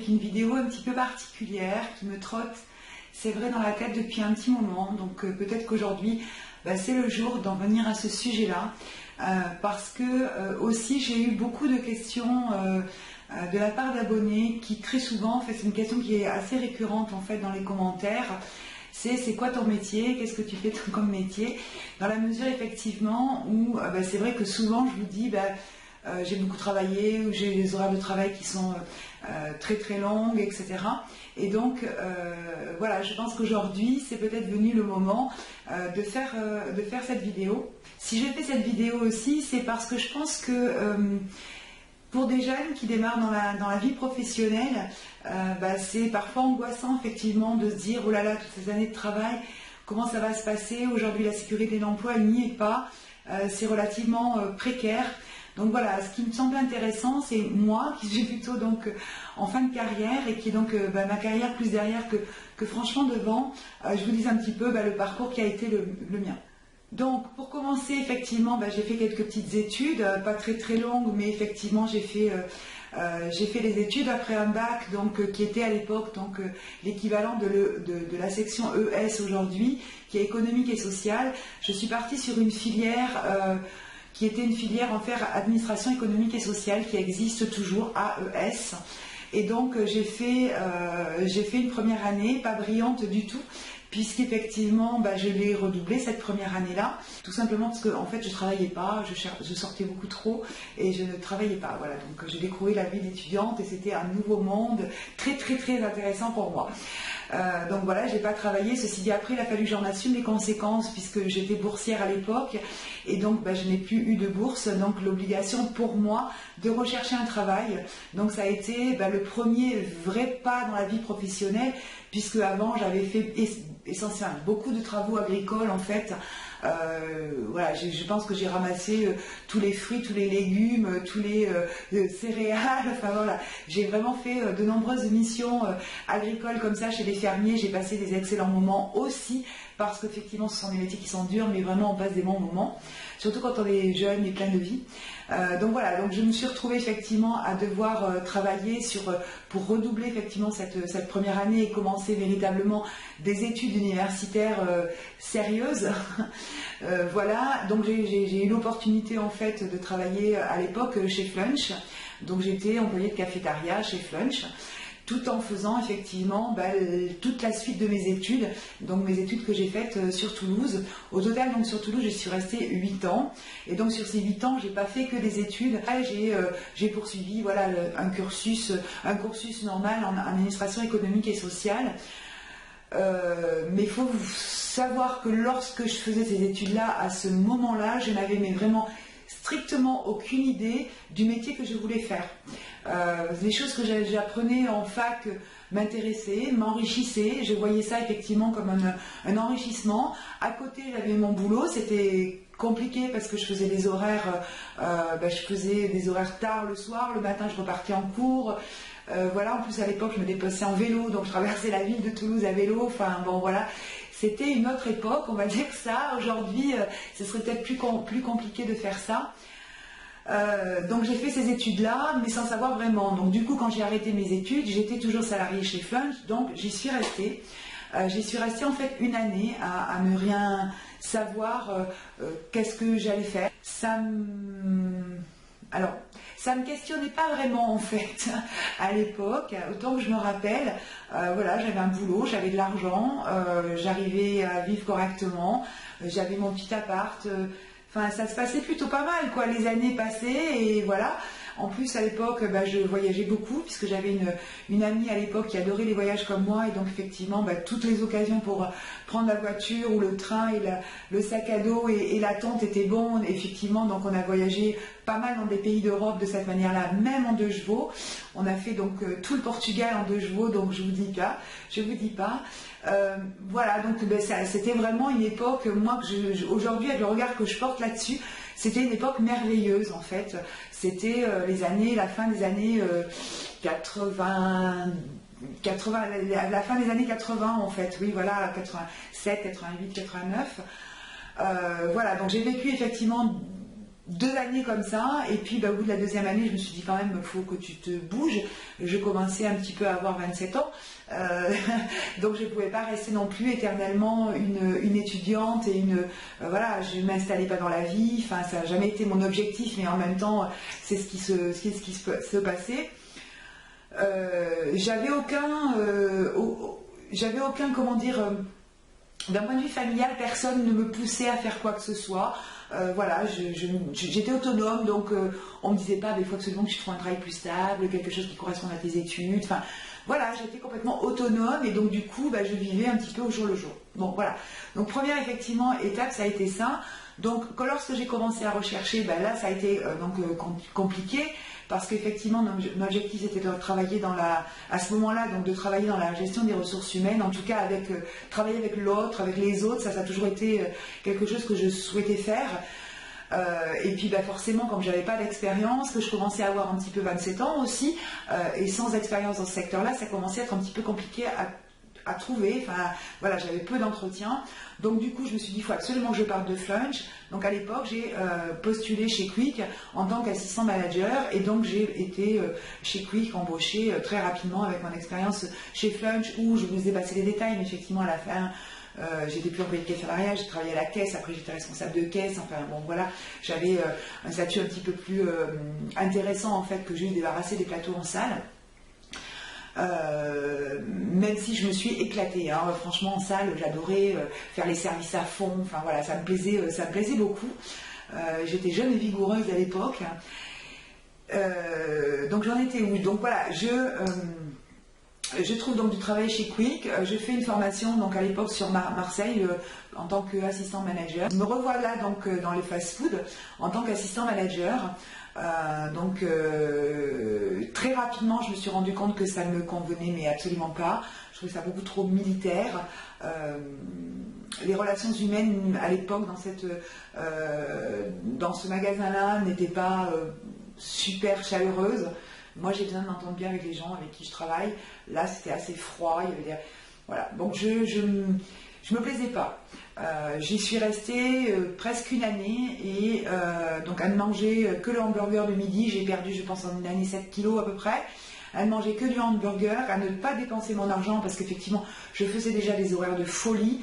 avec une vidéo un petit peu particulière qui me trotte, c'est vrai, dans la tête depuis un petit moment. Donc peut-être qu'aujourd'hui, c'est le jour d'en venir à ce sujet-là. Parce que aussi j'ai eu beaucoup de questions de la part d'abonnés qui très souvent, en fait, c'est une question qui est assez récurrente en fait dans les commentaires. C'est quoi ton métier? Qu'est-ce que tu fais comme métier? Dans la mesure effectivement où c'est vrai que souvent je vous dis j'ai beaucoup travaillé, ou j'ai des horaires de travail qui sont très très longues, etc. Et donc voilà, je pense qu'aujourd'hui c'est peut-être venu le moment de faire cette vidéo. Si j'ai fait cette vidéo aussi, c'est parce que je pense que pour des jeunes qui démarrent dans la vie professionnelle, c'est parfois angoissant effectivement de se dire oh là là, toutes ces années de travail, comment ça va se passer? Aujourd'hui la sécurité de l'emploi elle n'y est pas, c'est relativement précaire. Donc voilà, ce qui me semble intéressant, c'est moi qui suis plutôt donc en fin de carrière et qui est donc ma carrière plus derrière que franchement devant, je vous dis un petit peu le parcours qui a été le mien. Donc pour commencer, effectivement, j'ai fait quelques petites études, pas très très longues, mais effectivement j'ai fait les études après un bac, donc qui était à l'époque donc l'équivalent de la section ES aujourd'hui, qui est économique et sociale. Je suis partie sur une filière qui était une filière en fait administration économique et sociale qui existe toujours, AES. Et donc j'ai fait une première année, pas brillante du tout, puisqu'effectivement je l'ai redoublée cette première année-là, tout simplement parce que en fait je travaillais pas, je sortais beaucoup trop et je ne travaillais pas. Voilà, donc j'ai découvert la vie d'étudiante et c'était un nouveau monde très très très intéressant pour moi. Donc voilà, j'ai pas travaillé. Ceci dit, après il a fallu que j'en assume les conséquences puisque j'étais boursière à l'époque et donc je n'ai plus eu de bourse, donc l'obligation pour moi de rechercher un travail. Donc ça a été le premier vrai pas dans la vie professionnelle, puisque avant j'avais fait essentiellement beaucoup de travaux agricoles en fait. Voilà, je pense que j'ai ramassé tous les fruits, tous les légumes, tous les céréales, enfin voilà, j'ai vraiment fait de nombreuses missions agricoles comme ça chez les fermiers. J'ai passé des excellents moments aussi, parce qu'effectivement ce sont des métiers qui sont durs, mais vraiment on passe des bons moments, surtout quand on est jeune et plein de vie. Donc voilà, donc je me suis retrouvée effectivement à devoir travailler pour redoubler effectivement cette première année et commencer véritablement des études universitaires sérieuses. Voilà, donc j'ai eu l'opportunité en fait de travailler à l'époque chez Flunch. Donc j'étais employée de cafétéria chez Flunch, tout en faisant effectivement toute la suite de mes études, donc mes études que j'ai faites sur Toulouse. Au total, donc sur Toulouse, je suis restée 8 ans, et donc sur ces 8 ans, j'ai pas fait que des études. J'ai poursuivi voilà un cursus normal en administration économique et sociale. Mais il faut savoir que lorsque je faisais ces études-là, à ce moment-là, je n'avais vraiment strictement aucune idée du métier que je voulais faire. Les choses que j'apprenais en fac m'intéressaient, m'enrichissaient. Je voyais ça effectivement comme un enrichissement. À côté, j'avais mon boulot. C'était compliqué parce que je faisais des horaires, tard le soir. Le matin, je repartais en cours. Voilà, en plus à l'époque, je me déplaçais en vélo, donc je traversais la ville de Toulouse à vélo. Enfin bon, voilà. C'était une autre époque, on va dire que ça. Aujourd'hui, ce serait peut-être plus compliqué de faire ça. Donc j'ai fait ces études-là, mais sans savoir vraiment. Donc du coup, quand j'ai arrêté mes études, j'étais toujours salariée chez Flunch, donc j'y suis restée. J'y suis restée en fait une année à ne rien savoir qu'est-ce que j'allais faire. Alors, ça me questionnait pas vraiment en fait à l'époque, autant que je me rappelle. Voilà, j'avais un boulot, j'avais de l'argent, j'arrivais à vivre correctement, j'avais mon petit appart. Enfin, ça se passait plutôt pas mal, quoi. Les années passaient et voilà. En plus, à l'époque, je voyageais beaucoup puisque j'avais une amie à l'époque qui adorait les voyages comme moi, et donc effectivement, toutes les occasions pour prendre la voiture ou le train et le sac à dos et la tente étaient bons. Effectivement, donc on a voyagé pas mal dans des pays d'Europe de cette manière-là, même en 2 chevaux. On a fait donc tout le Portugal en 2 chevaux, donc je vous dis pas. Voilà, donc c'était vraiment une époque, moi, aujourd'hui, avec le regard que je porte là-dessus, c'était une époque merveilleuse en fait. C'était la fin des années 80, la fin des années 80 en fait, oui voilà, 87, 88, 89. Voilà, donc j'ai vécu effectivement 2 années comme ça, et puis au bout de la 2e année, je me suis dit quand même, il faut que tu te bouges. Je commençais un petit peu à avoir 27 ans, donc je ne pouvais pas rester non plus éternellement une étudiante et voilà, je ne m'installais pas dans la vie, enfin ça n'a jamais été mon objectif, mais en même temps, c'est ce qui se passait. J'avais aucun, comment dire, d'un point de vue familial, personne ne me poussait à faire quoi que ce soit. Voilà, j'étais autonome, donc on me disait pas, mais il faut absolument que tu trouves un travail plus stable, quelque chose qui corresponde à tes études. Enfin, voilà, j'étais complètement autonome et donc du coup, je vivais un petit peu au jour le jour. Bon, voilà. Donc première effectivement étape, ça a été ça. Donc lorsque j'ai commencé à rechercher, là, ça a été compliqué. Parce qu'effectivement, mon objectif c'était de travailler à ce moment-là, donc de travailler dans la gestion des ressources humaines, en tout cas travailler avec l'autre, avec les autres, ça a toujours été quelque chose que je souhaitais faire. Et puis forcément, comme je n'avais pas d'expérience, que je commençais à avoir un petit peu 27 ans aussi, et sans expérience dans ce secteur-là, ça commençait à être un petit peu compliqué à trouver. Enfin, voilà, j'avais peu d'entretien. Donc du coup, je me suis dit, il faut absolument que je parte de Flunch. Donc à l'époque, j'ai postulé chez Quick en tant qu'assistant manager. Et donc j'ai été chez Quick embauchée très rapidement avec mon expérience chez Flunch, où je vous ai passé les détails, mais effectivement à la fin, j'étais plus employée de caisse salariale, j'ai travaillé à la caisse, après j'étais responsable de caisse, enfin bon voilà, j'avais un statut un petit peu plus intéressant en fait, que j'ai eu débarrassé des plateaux en salle. Même si je me suis éclatée, hein. Franchement en salle, j'adorais faire les services à fond, enfin voilà, ça me plaisait beaucoup. J'étais jeune et vigoureuse à l'époque. Donc j'en étais où? Donc voilà, je trouve donc du travail chez Quick. Je fais une formation donc à l'époque sur Marseille en tant qu'assistant manager. Me revoilà donc dans les fast-food en tant qu'assistant manager. Très rapidement, je me suis rendu compte que ça ne me convenait, mais absolument pas. Je trouvais ça beaucoup trop militaire. Les relations humaines à l'époque dans ce magasin-là n'étaient pas super chaleureuses. Moi, j'ai besoin de m'entendre bien avec les gens avec qui je travaille. Là, c'était assez froid. Il y avait voilà. Donc, je me plaisais pas. J'y suis restée presque une année et donc à ne manger que le hamburger de midi. J'ai perdu, je pense, en une année 7 kilos à peu près. À ne manger que du hamburger, à ne pas dépenser mon argent parce qu'effectivement, je faisais déjà des horaires de folie,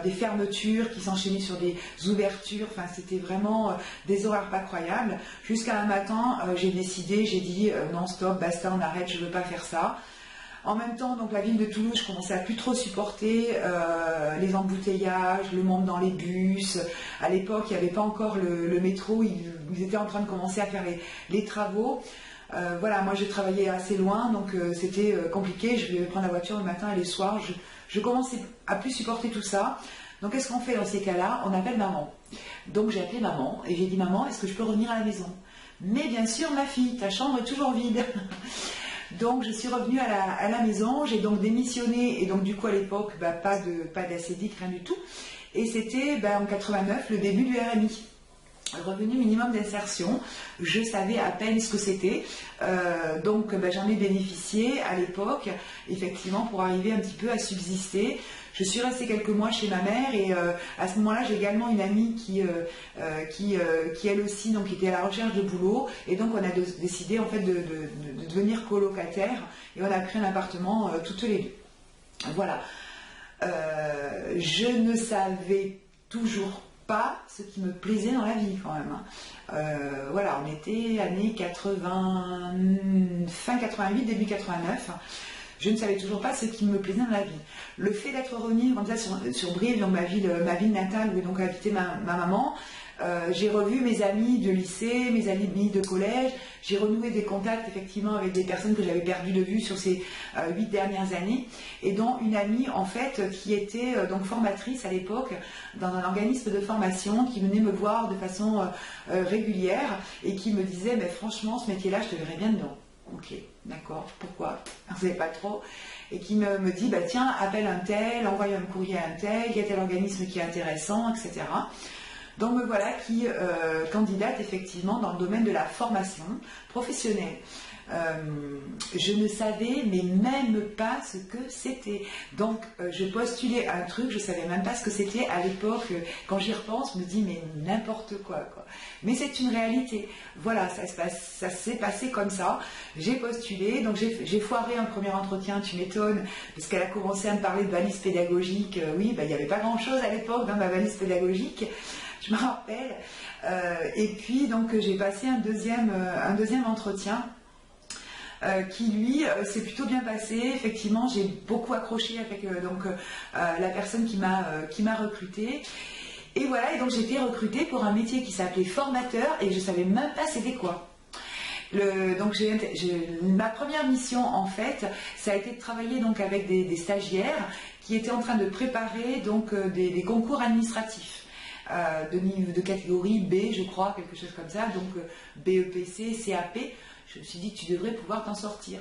des fermetures qui s'enchaînaient sur des ouvertures. Enfin, c'était vraiment des horaires pas croyables. Jusqu'à un matin, j'ai dit non, stop, basta, on arrête, je veux pas faire ça. En même temps, donc la ville de Toulouse, je commençais à plus trop supporter les embouteillages, le monde dans les bus. À l'époque, il n'y avait pas encore le métro, ils étaient en train de commencer à faire les travaux. Voilà, moi je travaillais assez loin, donc c'était compliqué. Je devais prendre la voiture le matin et le soir. Je commençais à plus supporter tout ça. Donc qu'est-ce qu'on fait dans ces cas-là? On appelle maman. Donc j'ai appelé maman et j'ai dit, maman, est-ce que je peux revenir à la maison? Mais bien sûr, ma fille, ta chambre est toujours vide. Donc je suis revenue à la maison, j'ai donc démissionné et donc du coup à l'époque pas d'ACDIC, rien du tout. Et c'était en 89 le début du RMI, revenu minimum d'insertion. Je savais à peine ce que c'était, donc j'en ai bénéficié à l'époque, effectivement, pour arriver un petit peu à subsister. Je suis restée quelques mois chez ma mère et à ce moment-là, j'ai également une amie qui elle aussi donc était à la recherche de boulot et donc on a décidé en fait de devenir colocataire et on a pris un appartement toutes les deux. Voilà. Je ne savais toujours pas ce qui me plaisait dans la vie quand même. Voilà, on était années 80, fin 88, début 89. Je ne savais toujours pas ce qui me plaisait dans la vie. Le fait d'être revenue comme ça sur Brive, donc ma ville natale où donc habitait ma maman, j'ai revu mes amis de lycée, mes amis de collège, j'ai renoué des contacts effectivement avec des personnes que j'avais perdues de vue sur ces 8 dernières années, et dont une amie en fait qui était donc formatrice à l'époque dans un organisme de formation, qui venait me voir de façon régulière et qui me disait, mais franchement ce métier-là je te verrais bien dedans. Ok, d'accord, pourquoi? On ne savait pas trop. Et qui me dit, tiens, appelle un tel, envoie un courrier à un tel, il y a tel organisme qui est intéressant, etc. Donc me voilà qui candidate effectivement dans le domaine de la formation professionnelle. je ne savais mais même pas ce que c'était. Donc je postulais un truc, je ne savais même pas ce que c'était à l'époque. Quand j'y repense, je me dis mais n'importe quoi. Mais c'est une réalité. Voilà, ça s'est passé comme ça. J'ai postulé, donc j'ai foiré un premier entretien, tu m'étonnes, parce qu'elle a commencé à me parler de valise pédagogique. Oui, il n'y avait pas grand-chose à l'époque dans ma valise pédagogique. Je me rappelle. Et puis donc j'ai passé un deuxième entretien qui lui s'est plutôt bien passé. Effectivement, j'ai beaucoup accroché avec la personne qui m'a recrutée. Et voilà, et donc j'ai été recrutée pour un métier qui s'appelait formateur et je savais même pas c'était quoi. Donc ma première mission en fait, ça a été de travailler donc avec des stagiaires qui étaient en train de préparer donc des concours administratifs. De catégorie B, je crois, quelque chose comme ça, donc BEPC, CAP. Je me suis dit, tu devrais pouvoir t'en sortir.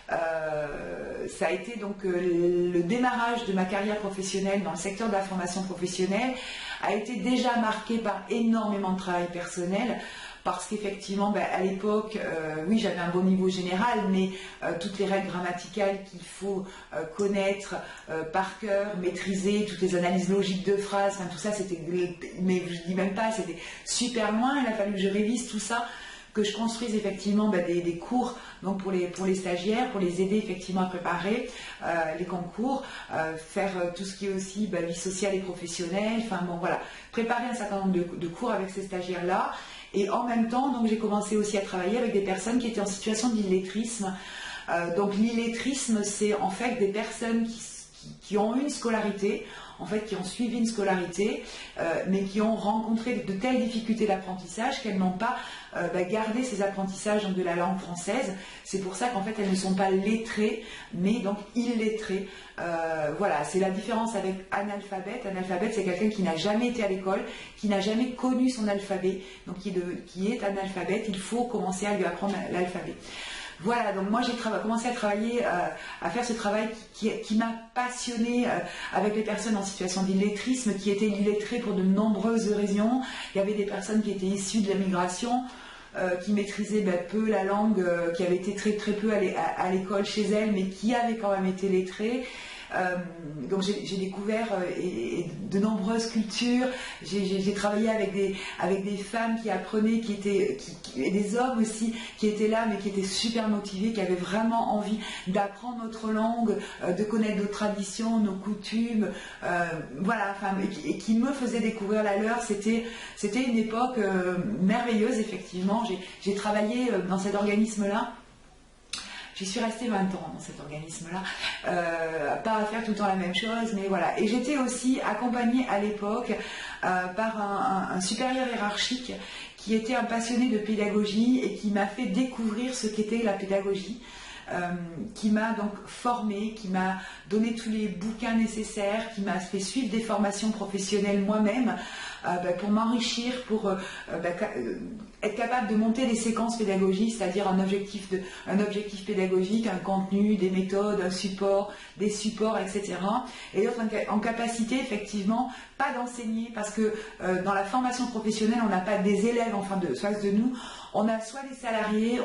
Ça a été donc le démarrage de ma carrière professionnelle dans le secteur de la formation professionnelle a été déjà marqué par énormément de travail personnel. Parce qu'effectivement, à l'époque, oui, j'avais un bon niveau général, mais toutes les règles grammaticales qu'il faut connaître par cœur, maîtriser, toutes les analyses logiques de phrases, enfin, tout ça, c'était, mais je dis même pas, c'était super loin. Il a fallu que je révise tout ça, que je construise effectivement des cours donc pour les stagiaires, pour les aider effectivement à préparer les concours, faire tout ce qui est aussi vie sociale et professionnelle, enfin bon voilà, préparer un certain nombre de cours avec ces stagiaires-là. Et en même temps, donc j'ai commencé aussi à travailler avec des personnes qui étaient en situation d'illettrisme. Donc l'illettrisme, c'est en fait des personnes qui ont eu une scolarité, en fait qui ont suivi une scolarité, mais qui ont rencontré de telles difficultés d'apprentissage qu'elles n'ont pas gardé ces apprentissages de la langue française. C'est pour ça qu'en fait elles ne sont pas lettrées, mais donc illettrées. Voilà, c'est la différence avec analphabète. Analphabète, c'est quelqu'un qui n'a jamais été à l'école, qui n'a jamais connu son alphabet, donc qui est analphabète. Il faut commencer à lui apprendre l'alphabet. Voilà, donc moi j'ai commencé à travailler, à faire ce travail qui m'a passionnée avec les personnes en situation d'illettrisme, qui étaient illettrées pour de nombreuses raisons. Il y avait des personnes qui étaient issues de la migration, qui maîtrisaient peu la langue, qui avaient été très peu à l'école chez elles, mais qui avaient quand même été lettrées. Donc j'ai découvert de nombreuses cultures. J'ai travaillé avec des femmes qui apprenaient, et des hommes aussi qui étaient là, mais qui étaient super motivés, qui avaient vraiment envie d'apprendre notre langue, de connaître nos traditions, nos coutumes, voilà, et qui me faisaient découvrir la leur. C'était une époque merveilleuse, effectivement. J'ai travaillé dans cet organisme-là. J'y suis restée 20 ans dans cet organisme-là, pas à faire tout le temps la même chose, mais voilà. Et j'étais aussi accompagnée à l'époque par un supérieur hiérarchique qui était un passionné de pédagogie et qui m'a fait découvrir ce qu'était la pédagogie, qui m'a donc formée, qui m'a donné tous les bouquins nécessaires, qui m'a fait suivre des formations professionnelles moi-même pour m'enrichir, pour être capable de monter des séquences pédagogiques, c'est-à-dire un objectif pédagogique, un contenu, des méthodes, un support, des supports, etc. Et d'être en capacité, effectivement, pas d'enseigner, parce que dans la formation professionnelle, on n'a pas des élèves en face de nous, on a soit des salariés,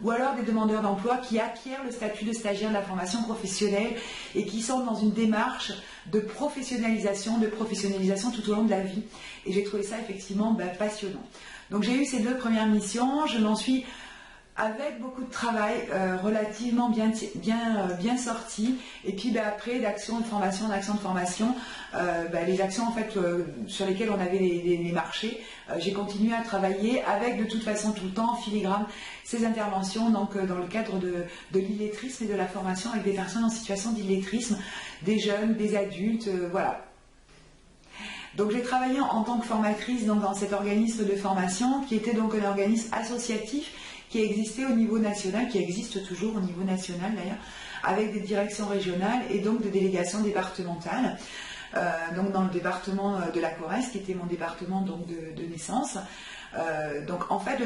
ou alors des demandeurs d'emploi qui acquièrent le statut de stagiaire de la formation professionnelle et qui sont dans une démarche de professionnalisation tout au long de la vie. Et j'ai trouvé ça effectivement passionnant. Donc j'ai eu ces 2 premières missions, je m'en suis, avec beaucoup de travail, relativement bien sortie. Et puis après, d'action de formation, les actions en fait sur lesquelles on avait les marchés, j'ai continué à travailler avec de toute façon tout le temps en filigrane ces interventions donc dans le cadre de l'illettrisme et de la formation avec des personnes en situation d'illettrisme, des jeunes, des adultes, voilà. Donc j'ai travaillé en tant que formatrice dans cet organisme de formation qui était donc un organisme associatif qui existait au niveau national, qui existe toujours au niveau national d'ailleurs, avec des directions régionales et donc des délégations départementales. donc dans le département de la Corrèze, qui était mon département donc de naissance. Donc en fait,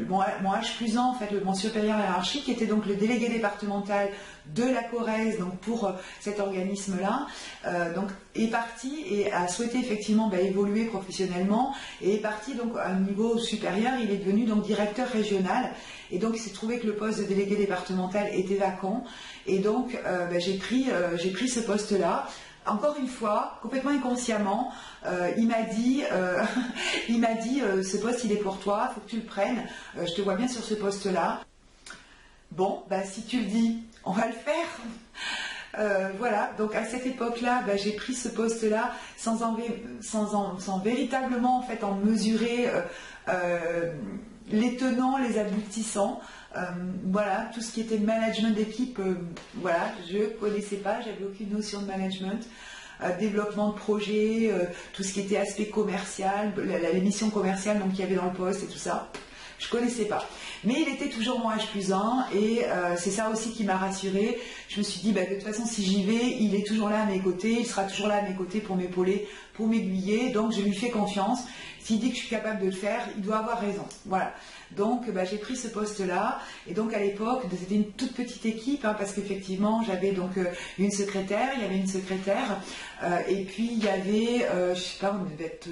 mon H+1, en fait, mon supérieur hiérarchique était donc le délégué départemental de la Corrèze, donc pour cet organisme-là, donc est parti et a souhaité effectivement évoluer professionnellement et est parti donc à un niveau supérieur. Il est devenu donc directeur régional et donc il s'est trouvé que le poste de délégué départemental était vacant et donc j'ai pris ce poste-là. Encore une fois, complètement inconsciemment, il m'a dit, ce poste il est pour toi, il faut que tu le prennes, je te vois bien sur ce poste-là. Bon, si tu le dis, on va le faire. Voilà, donc à cette époque-là, j'ai pris ce poste-là sans véritablement en fait en mesurer les tenants, les aboutissants. Voilà, tout ce qui était management d'équipe, voilà, je ne connaissais pas, j'avais aucune notion de management, développement de projet, tout ce qui était aspect commercial, les missions commerciales qu'il y avait dans le poste et tout ça, je ne connaissais pas. Mais il était toujours mon H+1 et c'est ça aussi qui m'a rassurée. Je me suis dit, de toute façon, si j'y vais, il est toujours là à mes côtés, il sera toujours là à mes côtés pour m'épauler, pour m'aiguiller, donc je lui fais confiance. S'il dit que je suis capable de le faire, il doit avoir raison. Voilà. Donc j'ai pris ce poste-là et donc à l'époque c'était une toute petite équipe parce qu'effectivement j'avais donc une secrétaire, il y avait une secrétaire et puis il y avait, je sais pas, on devait être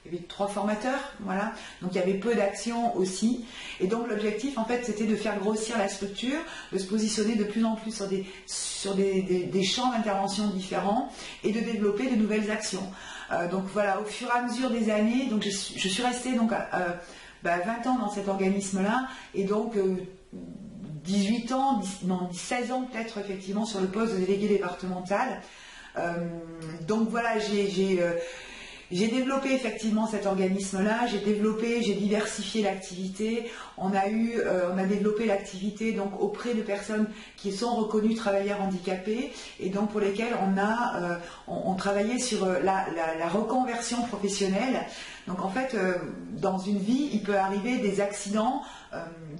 il y avait 3 formateurs, voilà. Donc il y avait peu d'actions aussi et donc l'objectif en fait c'était de faire grossir la structure, de se positionner de plus en plus sur des champs d'intervention différents et de développer de nouvelles actions. Donc voilà, au fur et à mesure des années, donc je suis restée donc 20 ans dans cet organisme-là et donc 18 ans, 16 ans peut-être effectivement sur le poste de délégué départemental. Donc voilà, j'ai développé effectivement cet organisme-là, j'ai diversifié l'activité. On a développé l'activité donc auprès de personnes qui sont reconnues travailleurs handicapés et donc pour lesquelles on travaillait sur la reconversion professionnelle. Donc en fait, dans une vie, il peut arriver des accidents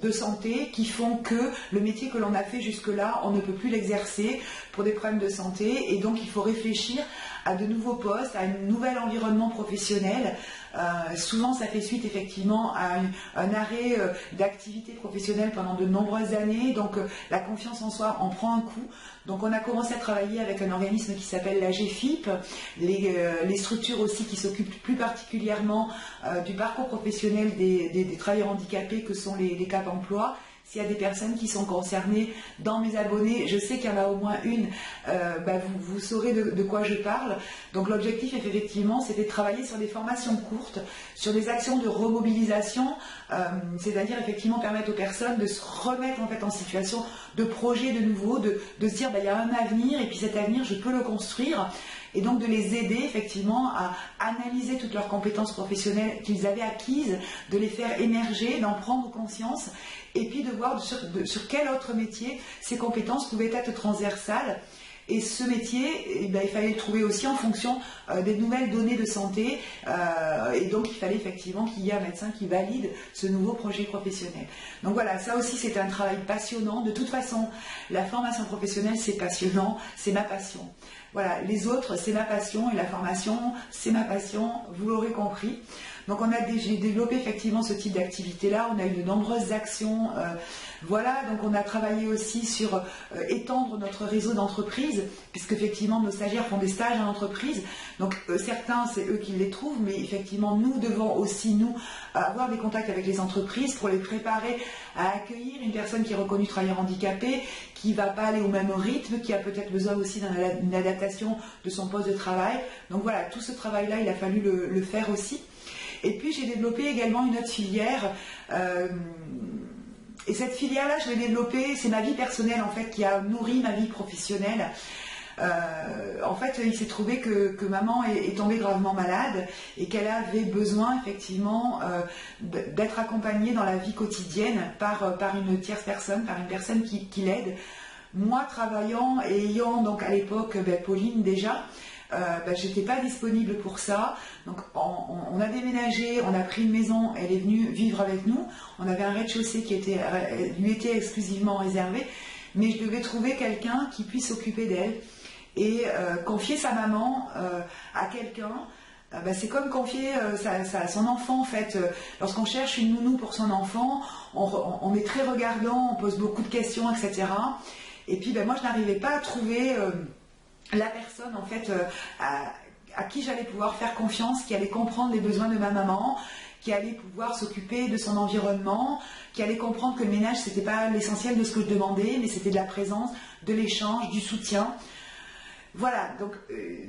de santé qui font que le métier que l'on a fait jusque-là, on ne peut plus l'exercer pour des problèmes de santé et donc il faut réfléchir à de nouveaux postes, à un nouvel environnement professionnel. Souvent, ça fait suite effectivement à un arrêt d'activité professionnelle pendant de nombreuses années. Donc, la confiance en soi en prend un coup. Donc, on a commencé à travailler avec un organisme qui s'appelle la GFIP, les structures aussi qui s'occupent plus particulièrement du parcours professionnel des travailleurs handicapés que sont les Cap Emploi. S'il y a des personnes qui sont concernées dans mes abonnés, je sais qu'il y en a au moins une, vous saurez de quoi je parle. Donc l'objectif effectivement c'était de travailler sur des formations courtes, sur des actions de remobilisation, c'est-à-dire effectivement permettre aux personnes de se remettre en fait en situation de projet de nouveau, de se dire il y a un avenir et puis cet avenir je peux le construire. Et donc de les aider effectivement à analyser toutes leurs compétences professionnelles qu'ils avaient acquises, de les faire émerger, d'en prendre conscience et puis de voir sur quel autre métier ces compétences pouvaient être transversales. Et ce métier, il fallait le trouver aussi en fonction des nouvelles données de santé. Et donc, il fallait effectivement qu'il y ait un médecin qui valide ce nouveau projet professionnel. Donc voilà, ça aussi, c'est un travail passionnant. De toute façon, la formation professionnelle, c'est passionnant, c'est ma passion. Voilà, les autres, c'est ma passion et la formation, c'est ma passion, vous l'aurez compris. Donc j'ai développé effectivement ce type d'activité-là, on a eu de nombreuses actions, voilà, donc on a travaillé aussi sur étendre notre réseau d'entreprises, puisque effectivement nos stagiaires font des stages en entreprise, donc certains c'est eux qui les trouvent, mais effectivement nous devons aussi nous avoir des contacts avec les entreprises pour les préparer à accueillir une personne qui est reconnue travailleur handicapé, qui ne va pas aller au même rythme, qui a peut-être besoin aussi d'une adaptation de son poste de travail. Donc voilà, tout ce travail-là, il a fallu le faire aussi. Et puis j'ai développé également une autre filière. Et cette filière-là, je l'ai développée, c'est ma vie personnelle en fait qui a nourri ma vie professionnelle. En fait, il s'est trouvé que maman est tombée gravement malade et qu'elle avait besoin effectivement d'être accompagnée dans la vie quotidienne par une tierce personne, par une personne qui l'aide. Moi, travaillant et ayant donc à l'époque Pauline déjà, j'étais pas disponible pour ça. Donc on a déménagé, on a pris une maison, elle est venue vivre avec nous. On avait un rez-de-chaussée qui lui était exclusivement réservé, mais je devais trouver quelqu'un qui puisse s'occuper d'elle. Et confier sa maman à quelqu'un, bah, c'est comme confier son enfant en fait. Lorsqu'on cherche une nounou pour son enfant, on est très regardant, on pose beaucoup de questions, etc. Et puis bah, moi je n'arrivais pas à trouver la personne en fait à qui j'allais pouvoir faire confiance, qui allait comprendre les besoins de ma maman, qui allait pouvoir s'occuper de son environnement, qui allait comprendre que le ménage c'était pas l'essentiel de ce que je demandais, mais c'était de la présence, de l'échange, du soutien. Voilà, donc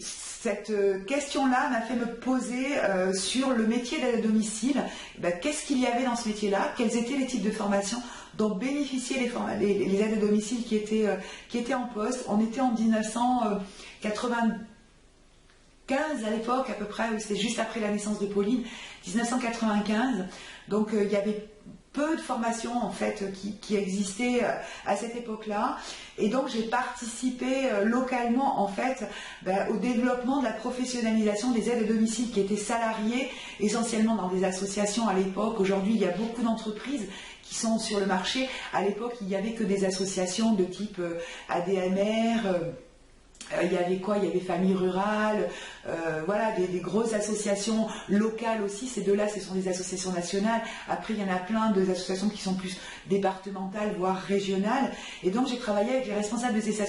cette question-là m'a fait me poser sur le métier d'aide à domicile. Qu'est-ce qu'il y avait dans ce métier-là? Quels étaient les types de formations dont bénéficiaient les aides à domicile qui étaient en poste? On était en 1995 à l'époque à peu près, c'est juste après la naissance de Pauline, 1995. Donc il y avait peu de formations en fait qui existaient à cette époque-là, et donc j'ai participé localement en fait au développement de la professionnalisation des aides à domicile qui étaient salariées essentiellement dans des associations à l'époque. Aujourd'hui il y a beaucoup d'entreprises qui sont sur le marché. À l'époque il n'y avait que des associations de type ADMR. Il y avait quoi? Il y avait Famille Rurale, voilà, des grosses associations locales aussi. Ces deux-là, ce sont des associations nationales. Après, il y en a plein d'associations qui sont plus départementales, voire régionales. Et donc, j'ai travaillé avec les responsables de ces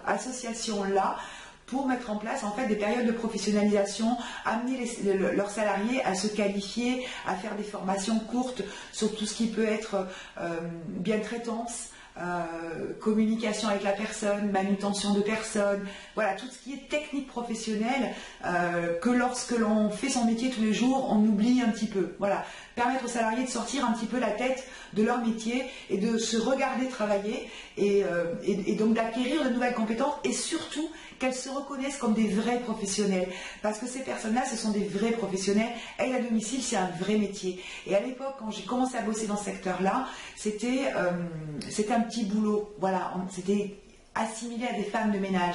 associations-là pour mettre en place en fait des périodes de professionnalisation, amener leurs salariés à se qualifier, à faire des formations courtes sur tout ce qui peut être bientraitance, communication avec la personne, manutention de personnes, voilà, tout ce qui est technique professionnelle que lorsque l'on fait son métier tous les jours, on oublie un petit peu. Voilà, permettre aux salariés de sortir un petit peu la tête de leur métier et de se regarder travailler et donc d'acquérir de nouvelles compétences et surtout qu'elles se reconnaissent comme des vrais professionnels. Parce que ces personnes-là, ce sont des vrais professionnels. Aide à domicile, c'est un vrai métier. Et à l'époque, quand j'ai commencé à bosser dans ce secteur-là, c'était un petit boulot. Voilà, c'était assimilé à des femmes de ménage.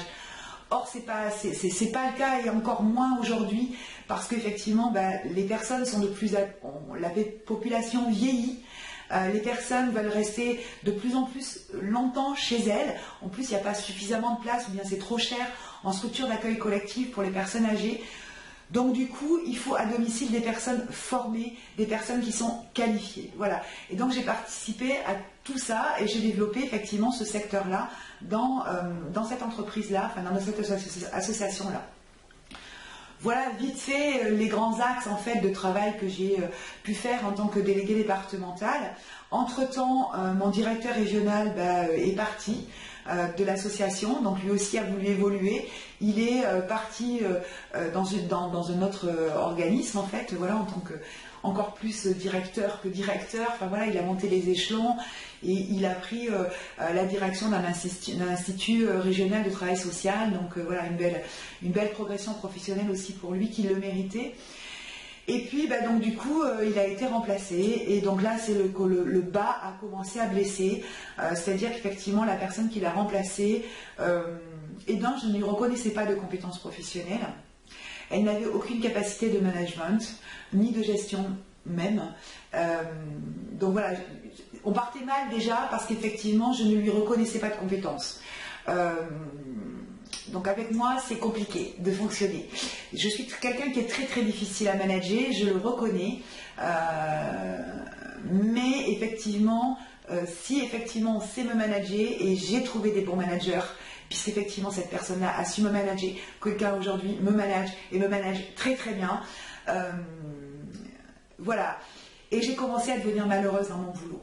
Or, c'est pas le cas et encore moins aujourd'hui parce qu'effectivement, les personnes sont la population vieillit. Les personnes veulent rester de plus en plus longtemps chez elles. En plus, il n'y a pas suffisamment de place ou bien c'est trop cher en structure d'accueil collectif pour les personnes âgées. Donc du coup, il faut à domicile des personnes formées, des personnes qui sont qualifiées. Voilà. Et donc j'ai participé à tout ça et j'ai développé effectivement ce secteur-là dans cette entreprise-là, enfin dans cette association-là. Voilà vite fait les grands axes en fait de travail que j'ai pu faire en tant que déléguée départementale. Entre-temps, mon directeur régional est parti de l'association, donc lui aussi a voulu évoluer. Il est parti dans un autre organisme en fait, voilà, en tant que encore plus directeur que directeur. Enfin voilà, il a monté les échelons et il a pris la direction d'un institut régional de travail social. Donc voilà, une belle progression professionnelle aussi pour lui qui le méritait. Et puis donc du coup il a été remplacé et donc là c'est le bas a commencé à blesser, c'est-à-dire qu'effectivement la personne qui l'a remplacé, je ne lui reconnaissais pas de compétences professionnelles. Elle n'avait aucune capacité de management, ni de gestion même. Donc voilà, on partait mal déjà parce qu'effectivement, je ne lui reconnaissais pas de compétences. Donc avec moi, c'est compliqué de fonctionner. Je suis quelqu'un qui est très très difficile à manager, je le reconnais. Mais effectivement, si effectivement on sait me manager, et j'ai trouvé des bons managers, puisqu'effectivement cette personne-là a su me manager, quelqu'un aujourd'hui me manage et me manage très très bien. Voilà. Et j'ai commencé à devenir malheureuse dans mon boulot.